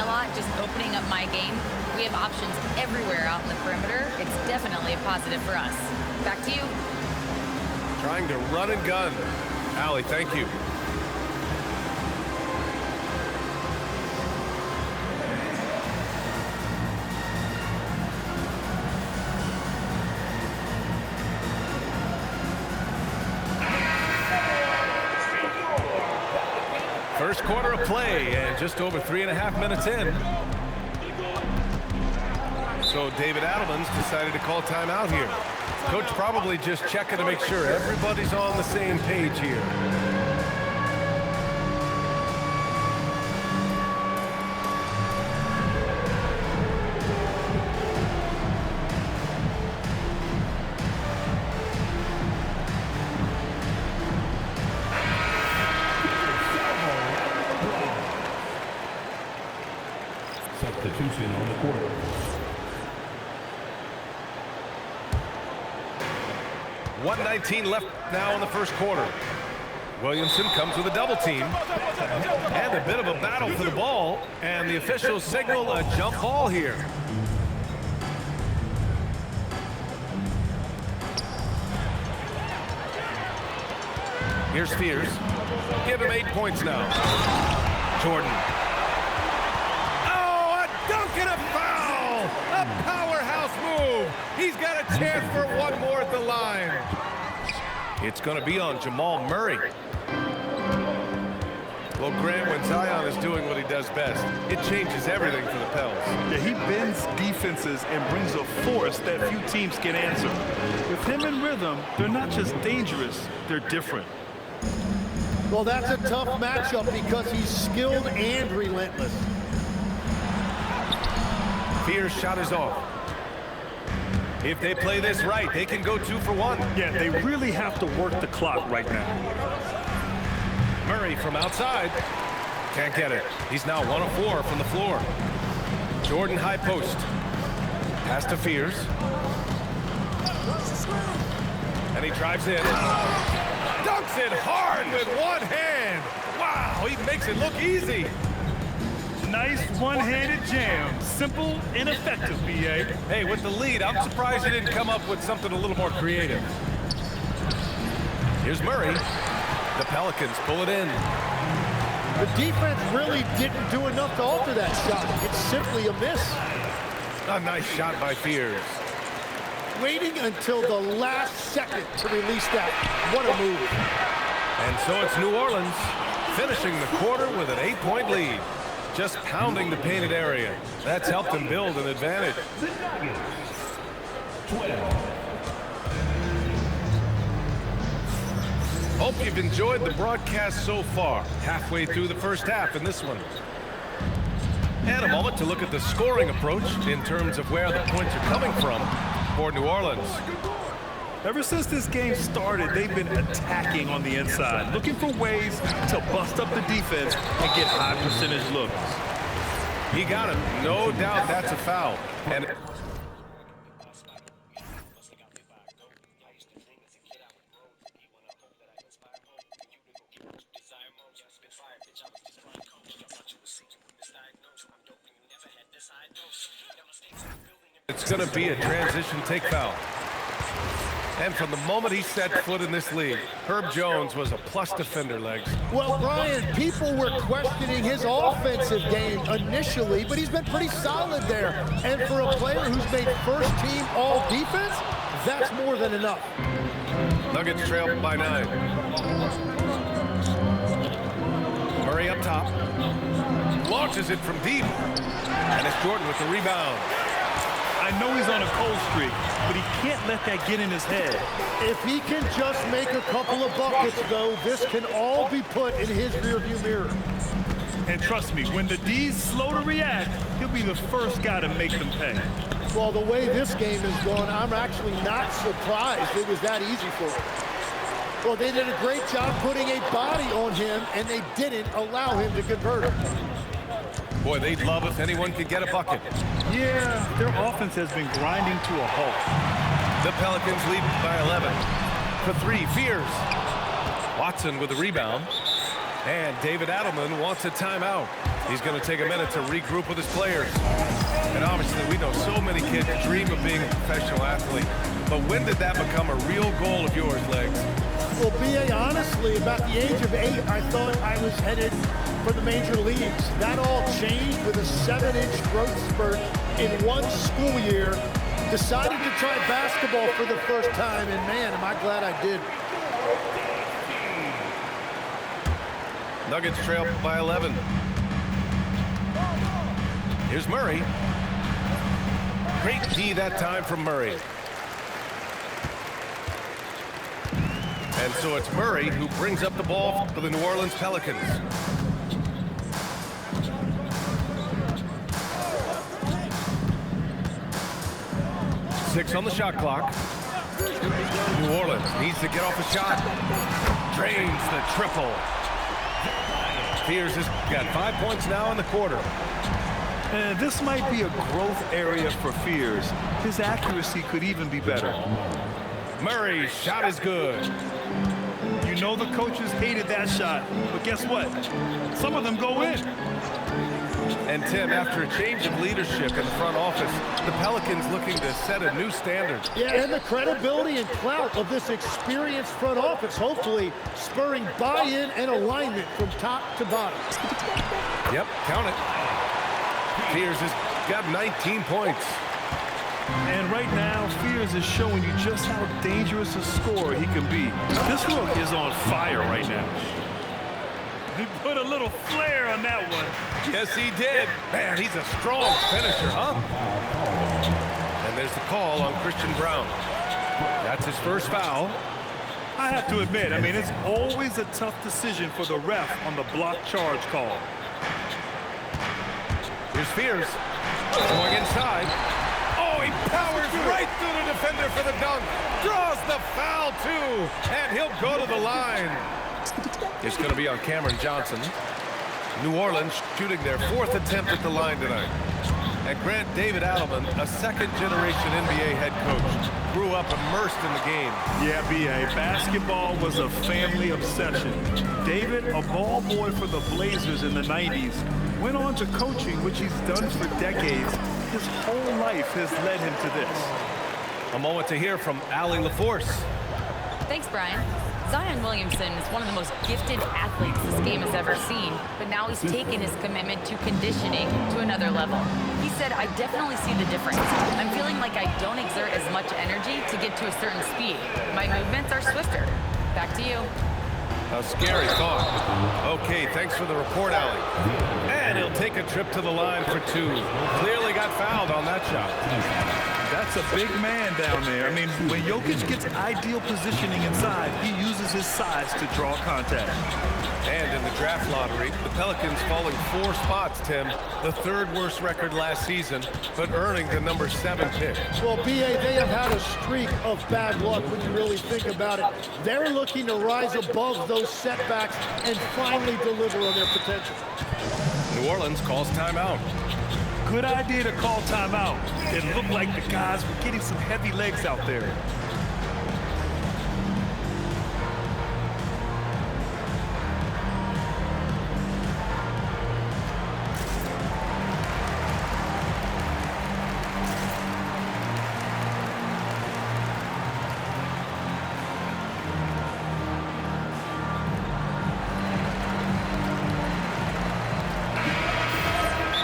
a lot, just opening up my game. We have options everywhere out in the perimeter. It's definitely a positive for us. Back to you. Trying to run and gun. Allie, thank you. First quarter of play and just over 3.5 minutes in. So David Adelman's decided to call timeout here. Coach probably just checking to make sure everybody's on the same page here. Substitution on the court. .119 left now in the first quarter. Williamson comes with a double team. And a bit of a battle for the ball. And the officials signal a jump ball here. Here's Fears. Give him 8 points now. Jordan. Oh, a dunk and a foul! A powerhouse move. He's got a chance for one more at the line. It's going to be on Jamal Murray. Well, Grant, when Zion is doing what he does best, it changes everything for the Pels. Yeah, he bends defenses and brings a force that few teams can answer. With him in rhythm, they're not just dangerous, they're different. Well, that's a tough matchup because he's skilled and relentless. Fear's shot is off. If they play this right, they can go 2 for 1. Yeah, they really have to work the clock right now. Murray from outside. Can't get it. He's now 1 of 4 from the floor. Jordan high post. Pass to Fears. And he drives in. Dunks it hard with one hand. Wow, he makes it look easy. Nice one-handed jam. Simple and effective, B.A. Hey, with the lead, I'm surprised he didn't come up with something a little more creative. Here's Murray. The Pelicans pull it in. The defense really didn't do enough to alter that shot. It's simply a miss. A nice shot by Fears. Waiting until the last second to release that. What a move. And so it's New Orleans finishing the quarter with an 8-point lead. Just pounding the painted area. That's helped them build an advantage. Hope you've enjoyed the broadcast so far. Halfway through the first half in this one. And a moment to look at the scoring approach in terms of where the points are coming from for New Orleans. Ever since this game started, they've been attacking on the inside, looking for ways to bust up the defense and get high percentage looks. He got him. No doubt that's a foul. And it's going to be a transition take foul. And from the moment he set foot in this league, Herb Jones was a plus defender, Legs. Well, Brian, people were questioning his offensive game initially, but he's been pretty solid there. And for a player who's made first team all defense, that's more than enough. Nuggets trail by 9. Murray up top. Launches it from deep. And it's Jordan with the rebound. I know he's on a cold streak, but he can't let that get in his head. If he can just make a couple of buckets, though, this can all be put in his rearview mirror. And trust me, when the D's slow to react, he'll be the first guy to make them pay. Well, the way this game is going, I'm actually not surprised it was that easy for him. Well, they did a great job putting a body on him, and they didn't allow him to convert it. Boy, they'd love if anyone could get a bucket. Yeah, their offense has been grinding to a halt. The Pelicans lead by 11. For 3, Fears. Watson with the rebound. And David Adelman wants a timeout. He's going to take a minute to regroup with his players. And obviously, we know so many kids dream of being a professional athlete. But when did that become a real goal of yours, Legs? Well, B.A., honestly, about the age of 8, I thought I was headed for the major leagues. That all changed with a 7-inch growth spurt in one school year. Decided to try basketball for the first time, and man, am I glad I did. Nuggets trail by 11. Here's Murray. Great D that time from Murray. And so it's Murray who brings up the ball for the New Orleans Pelicans. Six on the shot clock. New Orleans needs to get off a shot. Drains the triple. Fears has got 5 points now in the quarter. And this might be a growth area for Fears. His accuracy could even be better. Murray's shot is good. You know the coaches hated that shot, but guess what? Some of them go in. And Tim, after a change of leadership in the front office, the Pelicans looking to set a new standard. Yeah, and the credibility and clout of this experienced front office, hopefully spurring buy-in and alignment from top to bottom. Yep, count it. Fears has got 19 points. And right now, Fears is showing you just how dangerous a scorer he can be. This look is on fire right now. He put a little flair on that one. Yes, he did. Man, he's a strong finisher, huh? And there's the call on Christian Braun. That's his first foul. I have to admit, I mean, it's always a tough decision for the ref on the block charge call. Here's Fears. Going inside. Oh, he powers right through the defender for the dunk. Draws the foul, too. And he'll go to the line. It's going to be on Cameron Johnson. New Orleans shooting their 4th attempt at the line tonight. And Grant David Adelman, a second-generation NBA head coach, grew up immersed in the game. Yeah, B.A., basketball was a family obsession. David, a ball boy for the Blazers in the 90s, went on to coaching, which he's done for decades. His whole life has led him to this. A moment to hear from Allie LaForce. Thanks, Brian. Zion Williamson is one of the most gifted athletes this game has ever seen, but now he's taken his commitment to conditioning to another level. He said, I definitely see the difference. I'm feeling like I don't exert as much energy to get to a certain speed. My movements are swifter. Back to you. A scary thought. Okay, thanks for the report, Allie. And he'll take a trip to the line for 2. Clearly got fouled on that shot. That's a big man down there. I mean, when Jokic gets ideal positioning inside, he uses his size to draw contact. And in the draft lottery, the Pelicans falling 4 spots, Tim. The 3rd worst record last season, but earning the number 7 pick. Well, B.A., they have had a streak of bad luck when you really think about it. They're looking to rise above those setbacks and finally deliver on their potential. New Orleans calls timeout. Good idea to call timeout. It looked like the guys were getting some heavy legs out there.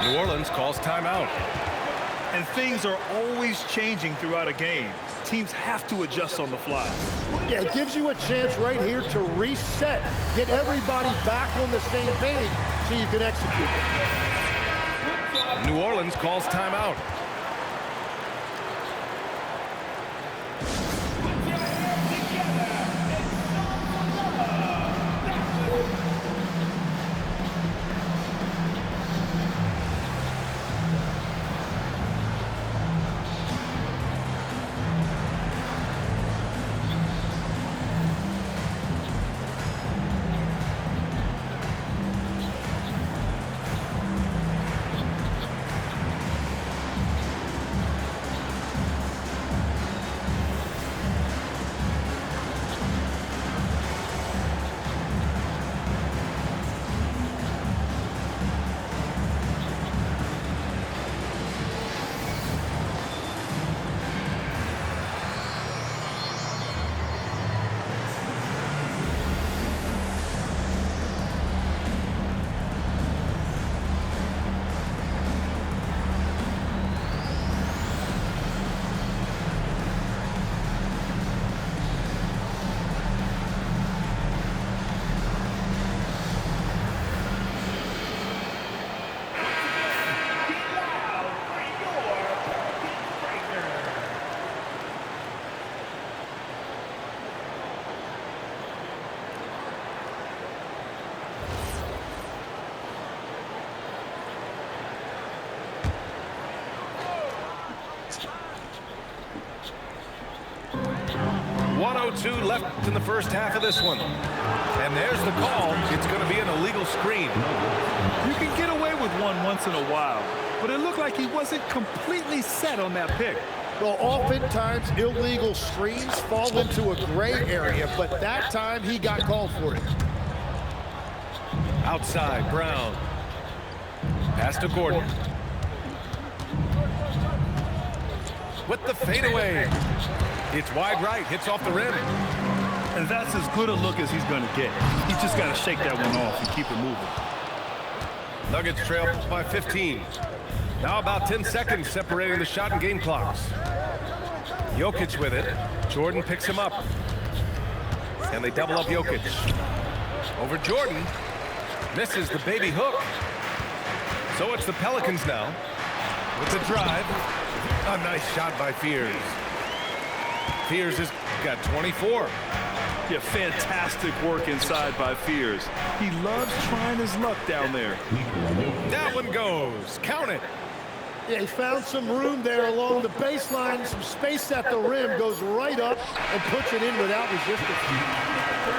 New Orleans calls timeout. And things are always changing throughout a game. Teams have to adjust on the fly. Yeah, it gives you a chance right here to reset, get everybody back on the same page so you can execute. New Orleans calls timeout. 1:02 left in the first half of this one. And there's the call. It's going to be an illegal screen. You can get away with one once in a while, but it looked like he wasn't completely set on that pick. Well, oftentimes illegal screens fall into a gray area, but that time he got called for it. Outside, Brown. Pass to Gordon. With the fadeaway. It's wide right, hits off the rim. And that's as good a look as he's going to get. He's just got to shake that one off and keep it moving. Nuggets trail by 15. Now about 10 seconds separating the shot and game clocks. Jokic with it. Jordan picks him up. And they double up Jokic. Over Jordan. Misses the baby hook. So it's the Pelicans now. With the drive. A nice shot by Fears. Fears has got 24. Yeah, fantastic work inside by Fears. He loves trying his luck down there. That one goes. Count it. Yeah, he found some room there along the baseline, some space at the rim, goes right up and puts it in without resistance.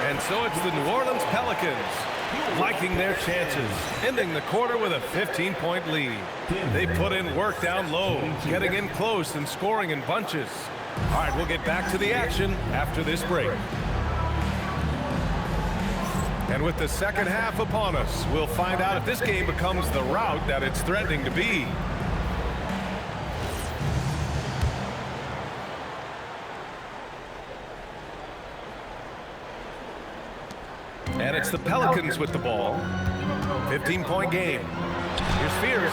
And so it's the New Orleans Pelicans liking their chances, ending the quarter with a 15-point lead. They put in work down low, getting in close and scoring in bunches. All right, we'll get back to the action after this break. And with the second half upon us, we'll find out if this game becomes the rout that it's threatening to be. And it's the Pelicans with the ball. 15-point game. Here's Fears.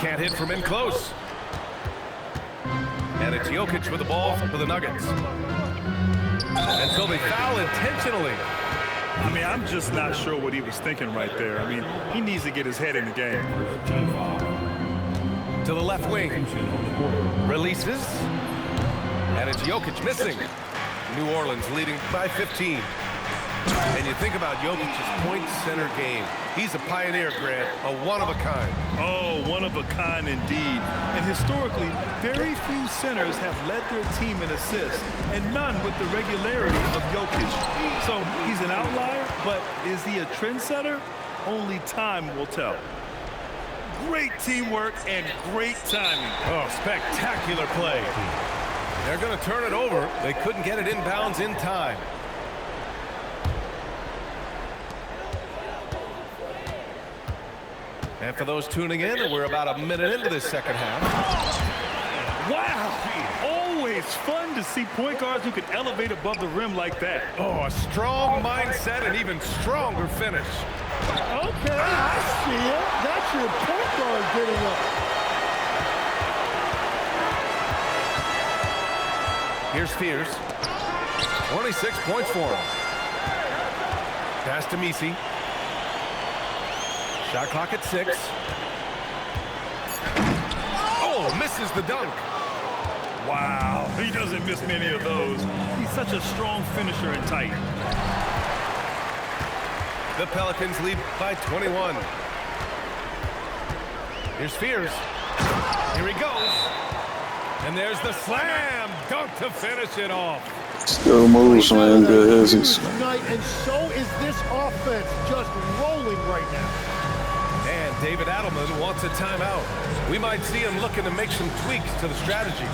Can't hit from in close. And it's Jokic with the ball for the Nuggets. And so they foul intentionally. I mean, I'm just not sure what he was thinking right there. I mean, he needs to get his head in the game. To the left wing. Releases. And it's Jokic missing. New Orleans leading by 15. And you think about Jokic's point center game. He's a pioneer, Grant, a one-of-a-kind. Oh, one of a kind indeed. And historically, very few centers have led their team in assists, and none with the regularity of Jokic. So he's an outlier, but is he a trendsetter? Only time will tell. Great teamwork and great timing. Oh, spectacular play. They're going to turn it over. They couldn't get it inbounds in time. And for those tuning in, we're about a minute into this second half. Wow! Always fun to see point guards who can elevate above the rim like that. Oh, a strong mindset and even stronger finish. Okay, I see it. That's your point guard getting up. Here's Fears. 26 points for him. Pass to Misi. Shot clock at 6. Oh, misses the dunk. Wow, he doesn't miss many of those. He's such a strong finisher and tight. The Pelicans lead by 21. Here's Fears. Here he goes. And there's the slam dunk to finish it off. Slow motion, man. Good hits. Tonight, and so is this offense just rolling right now. And David Adelman wants a timeout. We might see him looking to make some tweaks to the strategy.